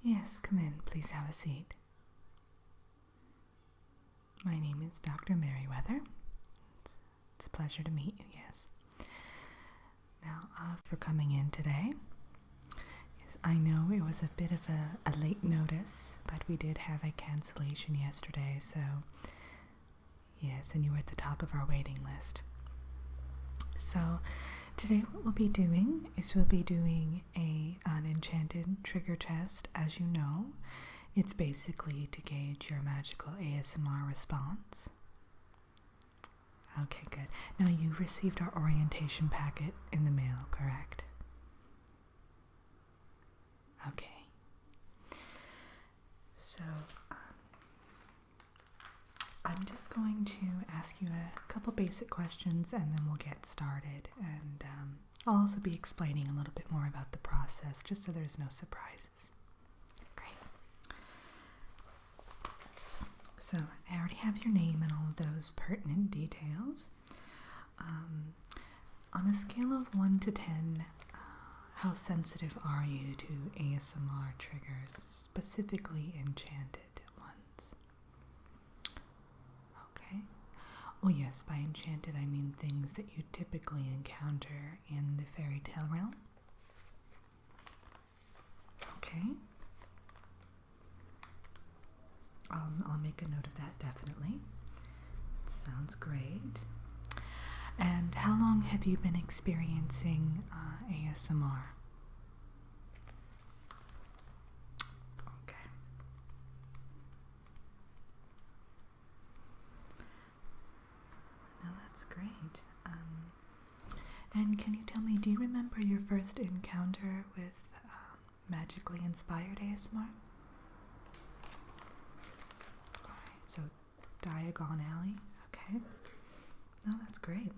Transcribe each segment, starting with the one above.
Yes, come in. Please have a seat. My name is Dr. Meriweather. It's a pleasure to meet you, yes. Now, for coming in today, yes, I know it was a bit of a late notice, but we did have a cancellation yesterday, so yes, and you were at the top of our waiting list. So, today what we'll be doing is we'll be doing an enchanted trigger test. As you know, it's basically to gauge your magical ASMR response. Okay, good. Now you received our orientation packet in the mail, correct? Okay. So, I'm just going to ask you a couple basic questions and then we'll get started. And I'll also be explaining a little bit more about the process just so there's no surprises. Great. So I already have your name and all of those pertinent details. On a scale of 1 to 10, how sensitive are you to ASMR triggers, specifically enchanted ones? Okay. Oh yes, by enchanted I mean things that you typically encounter in the fairy tale realm. Okay. I'll make a note of that, definitely. Sounds great. And how long have you been experiencing ASMR? Okay. No, that's great. And can you tell me, do you remember your first encounter with magically inspired ASMR? Alright, so Diagon Alley, okay. No, that's great.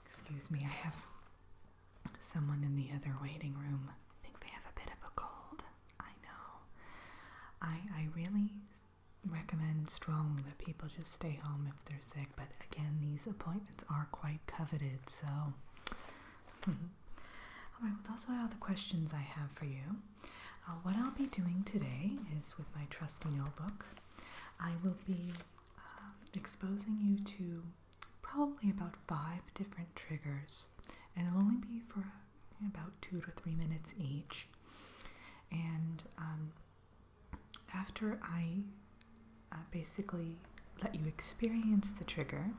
Excuse me, I have someone in the other waiting room. I think they have a bit of a cold. I know. I really recommend strongly that people just stay home if they're sick, but again, these appointments are quite coveted, so. Alright, well, those are all the questions I have for you. What I'll be doing today is, with my trusty notebook, I will be exposing you to probably about 5 different triggers, and it'll only be for about 2 to 3 minutes each. And after I basically let you experience the trigger,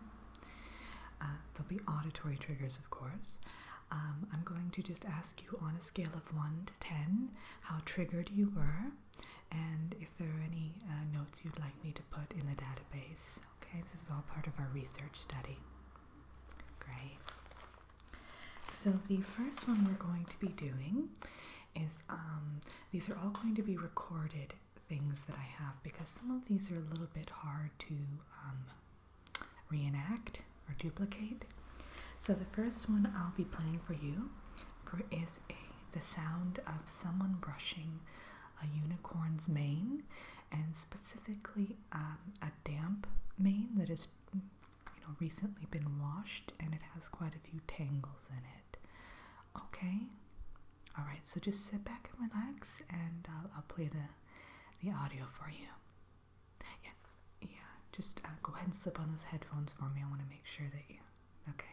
there'll be auditory triggers, of course. I'm going to just ask you on a scale of 1 to 10 how triggered you were, and if there are any notes you'd like me to put in the database. Okay, this is all part of our research study. Great. So the first one we're going to be doing is, these are all going to be recorded things that I have, because some of these are a little bit hard to reenact or duplicate. So the first one I'll be playing for you is the sound of someone brushing a unicorn's mane, and specifically a damp mane that has recently been washed and it has quite a few tangles in it. Okay? Alright, so just sit back and relax, and I'll play the audio for you. Yeah, just go ahead and slip on those headphones for me. I want to make sure that you... Okay.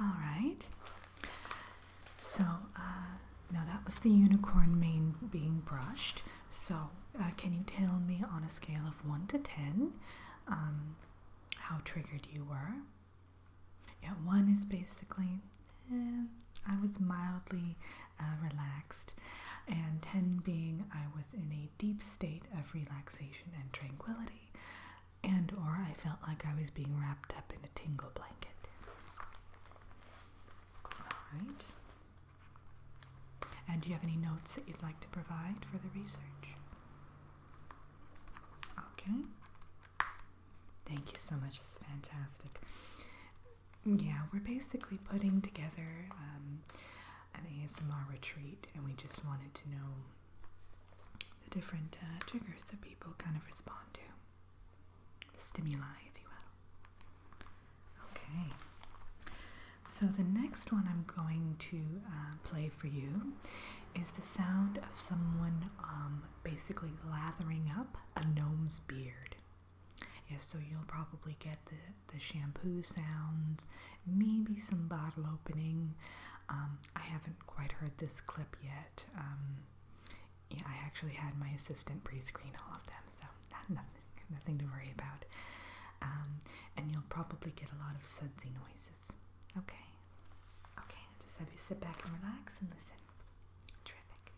All right. So, now that was the unicorn mane being brushed. So, can you tell me on a scale of 1 to 10 how triggered you were? Yeah, 1 is basically, I was mildly relaxed, and 10 being I was in a deep state of relaxation and tranquility, and or I felt like I was being wrapped up in a tingle blanket. Alright. And do you have any notes that you'd like to provide for the research? Okay. Thank you so much. It's fantastic. Yeah, we're basically putting together an ASMR retreat, and we just wanted to know the different triggers that people kind of respond to. The stimuli, if you will. Okay. So the next one I'm going to play for you is the sound of someone basically lathering up a gnome's beard. Yes, so you'll probably get the shampoo sounds, maybe some bottle opening. I haven't quite heard this clip yet. Yeah, I actually had my assistant pre-screen all of them, so nothing to worry about. And you'll probably get a lot of sudsy noises. Okay. Just have you sit back and relax and listen. Terrific.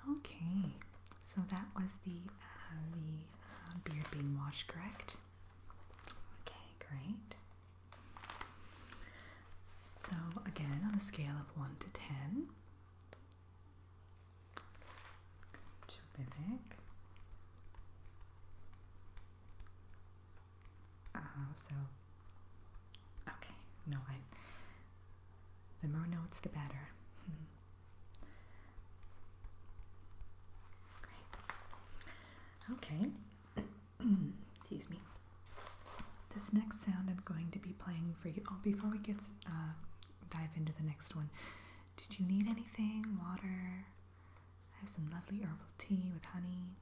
Okay, so that was the beard being washed, correct? Okay, great. So again, on a scale of 1 to 10, terrific. Okay, no, the more notes, the better. Okay, excuse me. This next sound I'm going to be playing for you. Oh, before we dive into the next one, did you need anything? Water? I have some lovely herbal tea with honey.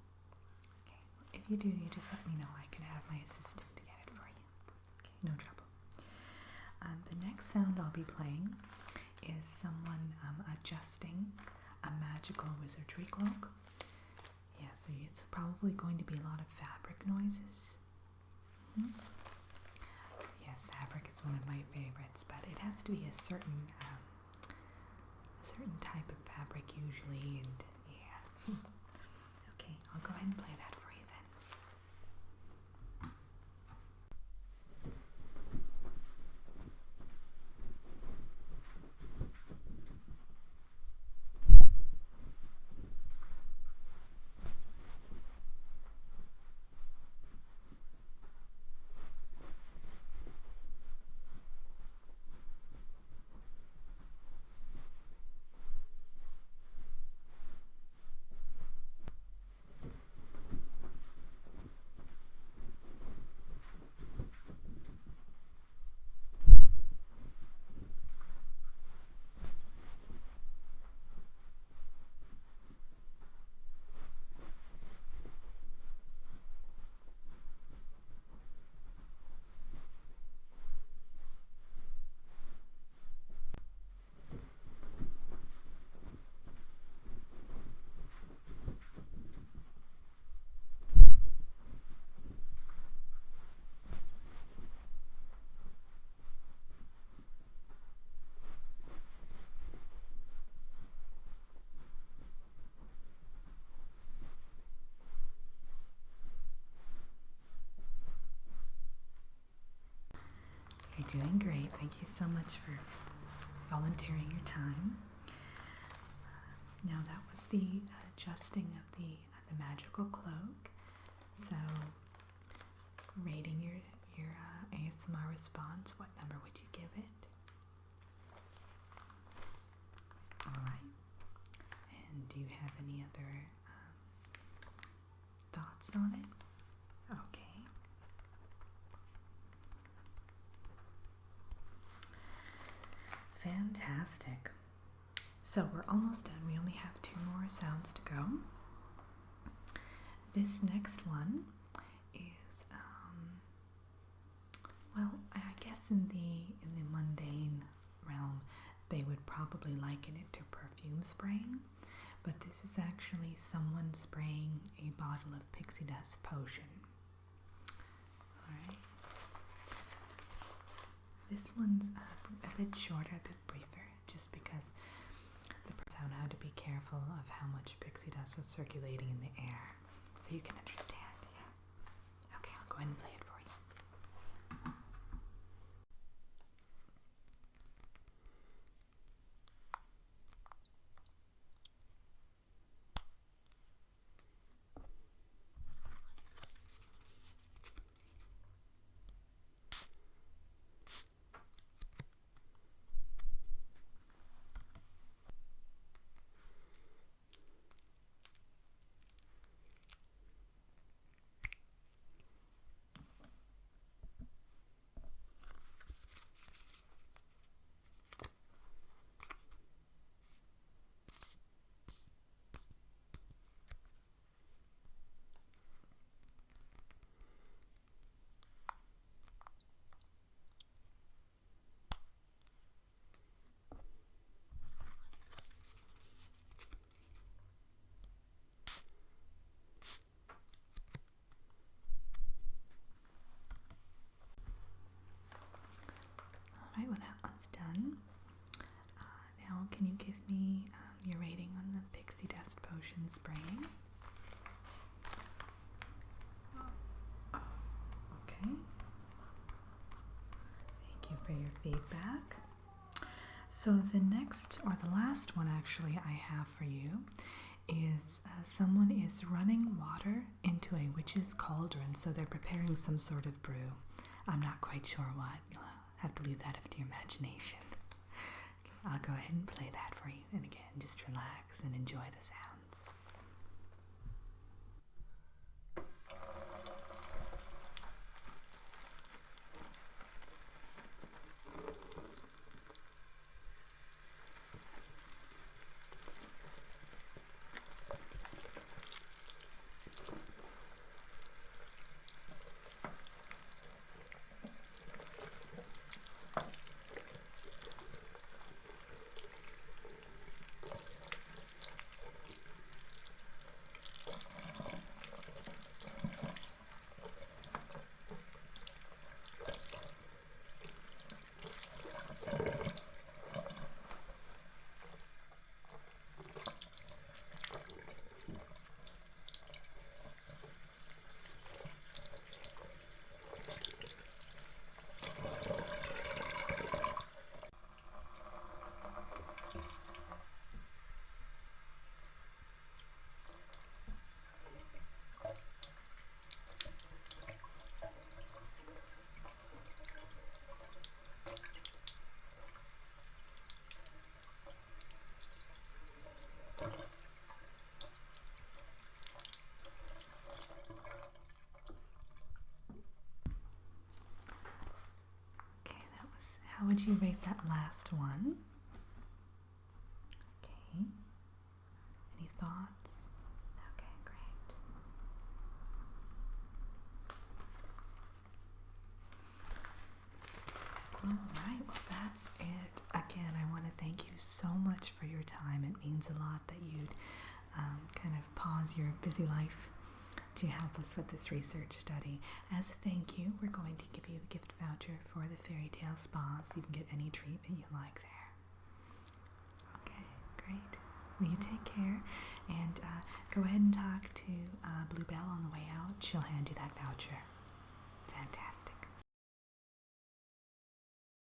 Okay, well, if you do, you just let me know. I can have my assistant to get it for you. Okay, no trouble. The next sound I'll be playing is someone adjusting a magical wizardry cloak. Yeah, so it's probably going to be a lot of fabric noises. Yes, fabric is one of my favorites, but it has to be a certain type of fabric usually, and yeah. Okay, I'll go ahead and play that for you then. You're doing great. Thank you so much for volunteering your time. Now that was the adjusting of the magical cloak. So, rating your ASMR response, what number would you give it? All right. And do you have any other thoughts on it? Okay. Fantastic. So we're almost done. We only have 2 more sounds to go. This next one is, well, I guess in the mundane realm, they would probably liken it to perfume spraying, but this is actually someone spraying a bottle of Pixie Dust potion. Alright. This one's a bit shorter, a bit briefer, just because the person had to be careful of how much pixie dust was circulating in the air, so you can understand. Yeah. Okay, I'll go ahead and play it for you. Alright, well that one's done. Now can you give me your rating on the Pixie Dust potion spraying? Okay. Thank you for your feedback. So the next, or the last one actually I have for you is someone is running water into a witch's cauldron, so they're preparing some sort of brew. I'm not quite sure what. You'll have to leave that up to your imagination. Okay, I'll go ahead and play that for you. And again, just relax and enjoy the sounds. How would you rate that last one? Okay. Any thoughts? Okay, great. Alright, well that's it. Again, I want to thank you so much for your time. It means a lot that you'd kind of pause your busy life to help us with this research study. As a thank you, we're going to give you a gift voucher for the Fairy Tale Spa, so you can get any treatment you like there. Okay, great. Well, you take care, and go ahead and talk to Bluebell on the way out. She'll hand you that voucher. Fantastic.